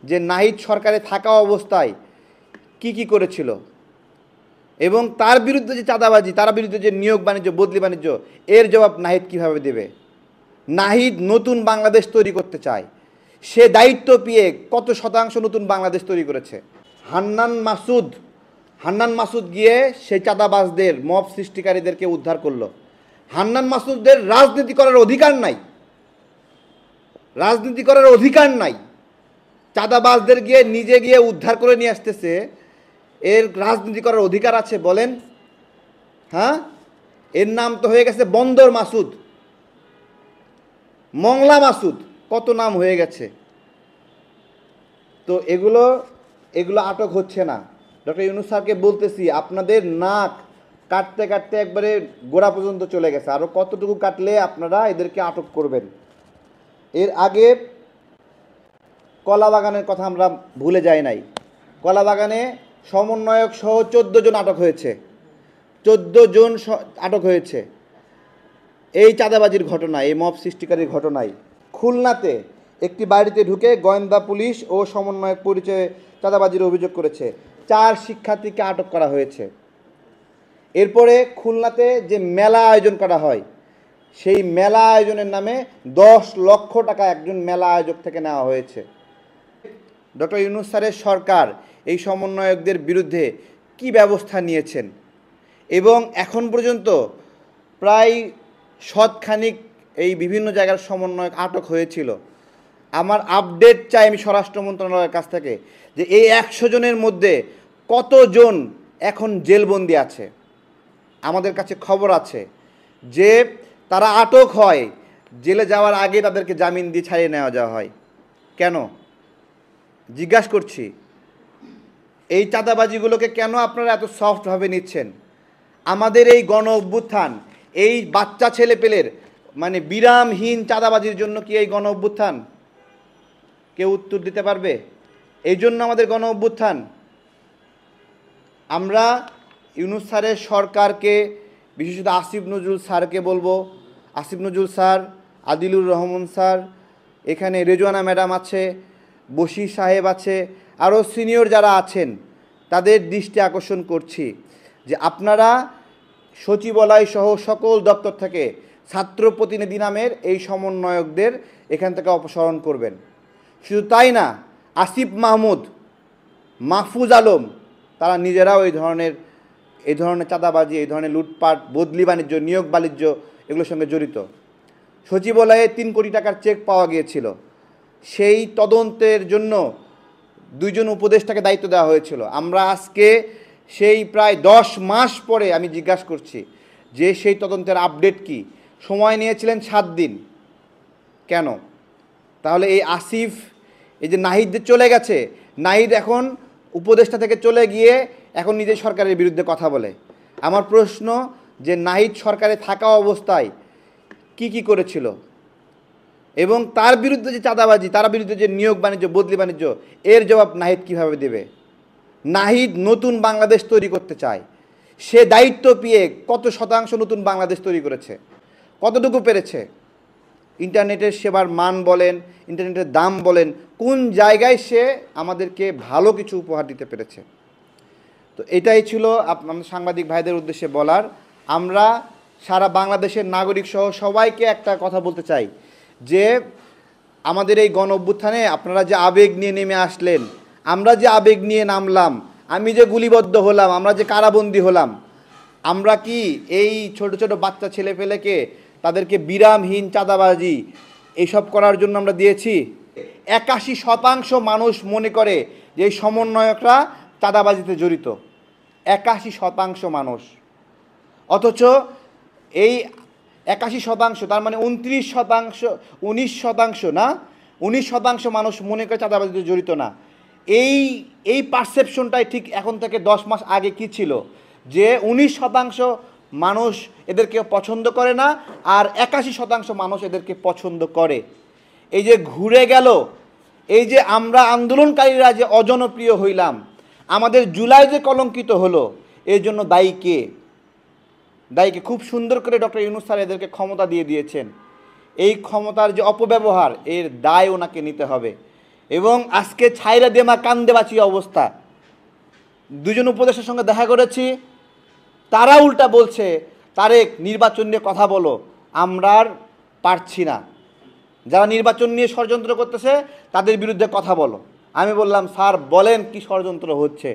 যে নাহিদ সরকারে থাকা অবস্থায় কি করেছিল এবং তার বিরুদ্ধে যে চাঁদাবাজি, তার বিরুদ্ধে যে নিয়োগ বাণিজ্য, বদলি বাণিজ্য, এর জবাব নাহিদ কিভাবে দেবে? নাহিদ নতুন বাংলাদেশ তৈরি করতে চায়। সে দায়িত্ব পেয়ে কত শতাংশ নতুন বাংলাদেশ তৈরি করেছে? হান্নান মাসুদ গিয়ে সেই চাঁদাবাজদের, মব সৃষ্টিকারীদেরকে উদ্ধার করলো। হান্নান মাসুদের রাজনীতি করার অধিকার নাই, রাজনীতি করার অধিকার নাই। চাঁদাবাজদের গিয়ে নিজে গিয়ে উদ্ধার করে নিয়ে আসতেছে, এর রাজনীতি করার অধিকার আছে বলেন? হ্যাঁ, এর নাম তো হয়ে গেছে বন্দর মাসুদ, মংলা মাসুদ, কত নাম হয়ে গেছে। তো এগুলো আটক হচ্ছে না। ডক্টর ইউনূস স্যারকে বলতেছি, আপনাদের নাক কাটতে কাটতে একবারে গোড়া পর্যন্ত চলে গেছে, আরও কতটুকু কাটলে আপনারা এদেরকে আটক করবেন? এর আগে কলাবাগানের কথা আমরা ভুলে যাই নাই। কলাবাগানে সমন্বয়ক সহ 14 জন আটক হয়েছে, 14 জন আটক হয়েছে এই চাঁদাবাজির ঘটনায়, এই মব সৃষ্টিকারীর ঘটনায়। খুলনাতে একটি বাড়িতে ঢুকে গোয়েন্দা পুলিশ ও সমন্বয়ক পরিচয়ে চাঁদাবাজির অভিযোগ করেছে, 4 শিক্ষার্থীকে আটক করা হয়েছে। এরপরে খুলনাতে যে মেলা আয়োজন করা হয়, সেই মেলা আয়োজনের নামে 10 লক্ষ টাকা একজন মেলা আয়োজক থেকে নেওয়া হয়েছে। ডক্টর ইউনূস স্যারের সরকার এই সমন্বয়কদের বিরুদ্ধে কি ব্যবস্থা নিয়েছেন এবং এখন পর্যন্ত প্রায় শতখানিক এই বিভিন্ন জায়গার সমন্বয়ক আটক হয়েছিল। আমার আপডেট চাই আমি স্বরাষ্ট্র মন্ত্রণালয়ের কাছ থেকে, যে এই 100 জনের মধ্যে কতজন এখন জেলবন্দি আছে। আমাদের কাছে খবর আছে যে তারা আটক হয়, জেলে যাওয়ার আগে তাদেরকে জামিন দিয়ে ছাড়িয়ে নেওয়া যাওয়া হয়। কেন জিজ্ঞাসা করছি, এই চাঁদাবাজিগুলোকে কেন আপনারা এত সফটভাবে নিচ্ছেন? আমাদের এই গণ অভ্যুত্থান, এই বাচ্চা ছেলেপেলের মানে বিরামহীন চাঁদাবাজির জন্য কি এই গণ অভ্যুত্থান? কেউ উত্তর দিতে পারবে? এই জন্য আমাদের গণ অভ্যুত্থান। আমরা ইউনূস স্যারের সরকারকে, বিশেষত আসিফ নজরুল স্যারকে বলবো, আসিফ নজরুল স্যার, আদিলুর রহমান স্যার, এখানে রেজওয়ানা ম্যাডাম আছে, বশির সাহেব আছে, আরও সিনিয়র যারা আছেন, তাদের দৃষ্টি আকর্ষণ করছি যে আপনারা সচিবালয় সহ সকল দপ্তর থেকে ছাত্র প্রতিনিধি নামের এই সমন্বয়কদের এখান থেকে অপসারণ করবেন। শুধু তাই না, আসিফ মাহমুদ, মাহফুজ আলম, তারা নিজেরাও এই ধরনের চাঁদাবাজি, এই ধরনের লুটপাট, বদলি বাণিজ্য, নিয়োগ বাণিজ্য এগুলোর সঙ্গে জড়িত। সচিবালয়ে 3 কোটি টাকার চেক পাওয়া গিয়েছিল, সেই তদন্তের জন্য 2 জন উপদেষ্টাকে দায়িত্ব দেওয়া হয়েছিল। আমরা আজকে সেই প্রায় 10 মাস পরে আমি জিজ্ঞাসা করছি যে সেই তদন্তের আপডেট কি? সময় নিয়েছিলেন 7 দিন, কেন? তাহলে এই আসিফ, এই যে নাহিদ চলে গেছে, নাহিদ এখন উপদেষ্টা থেকে চলে গিয়ে এখন নিজের সরকারের বিরুদ্ধে কথা বলে। আমার প্রশ্ন যে নাহিদ সরকারে থাকা অবস্থায় কি করেছিল এবং তার বিরুদ্ধে যে চাঁদাবাজি, তার বিরুদ্ধে যে নিয়োগ বাণিজ্য, বদলি বাণিজ্য, এর জবাব নাহিদ কিভাবে দেবে? নাহিদ নতুন বাংলাদেশ তৈরি করতে চায়। সে দায়িত্ব পেয়ে কত শতাংশ নতুন বাংলাদেশ তৈরি করেছে? কতটুকু পেরেছে? ইন্টারনেটের সেবার মান বলেন, ইন্টারনেটের দাম বলেন, কোন জায়গায় সে আমাদেরকে ভালো কিছু উপহার দিতে পেরেছে? তো এটাই ছিল আমাদের সাংবাদিক ভাইদের উদ্দেশ্যে বলার। আমরা সারা বাংলাদেশের নাগরিক সহ সবাইকে একটা কথা বলতে চাই যে আমাদের এই গণ অভ্যুত্থানে আপনারা যে আবেগ নিয়ে নেমে আসলেন, আমরা যে আবেগ নিয়ে নামলাম, আমি যে গুলিবদ্ধ হলাম, আমরা যে কারাবন্দী হলাম, আমরা কি এই ছোট ছোট বাচ্চা ছেলেপেলেকে তাদেরকে বিরামহীন চাঁদাবাজি এইসব করার জন্য আমরা দিয়েছি? 81% মানুষ মনে করে যে এই সমন্বয়করা চাঁদাবাজিতে জড়িত। 81% মানুষ। অথচ এই 81%, তার মানে 19% না, 19% মানুষ মনে করে চাঁদাবাজিতে জড়িত না। এই পারসেপশনটাই ঠিক এখন থেকে 10 মাস আগে কি ছিল, যে 19% মানুষ এদেরকে পছন্দ করে না আর 81% মানুষ এদেরকে পছন্দ করে। এই যে ঘুরে গেল, এই যে আমরা আন্দোলনকারীরা যে অজনপ্রিয় হইলাম, আমাদের জুলাই যে কলঙ্কিত হলো, এর জন্য দায়ী কে? খুব সুন্দর করে ডক্টর ইউনূস স্যার এদেরকে ক্ষমতা দিয়ে দিয়েছেন। এই ক্ষমতার যে অপব্যবহার, এর দায় ওনাকে নিতে হবে। এবং আজকে ছাইরা দেমা কান্দে বাঁচি অবস্থা। দুজন উপদেষ্টার সঙ্গে দেখা করেছি, তারা উল্টা বলছে তারেক নির্বাচন নিয়ে কথা বলো, আমরা আর পারছি না, যারা নির্বাচন নিয়ে ষড়যন্ত্র করতেছে তাদের বিরুদ্ধে কথা বলো। আমি বললাম স্যার বলেন কি ষড়যন্ত্র হচ্ছে।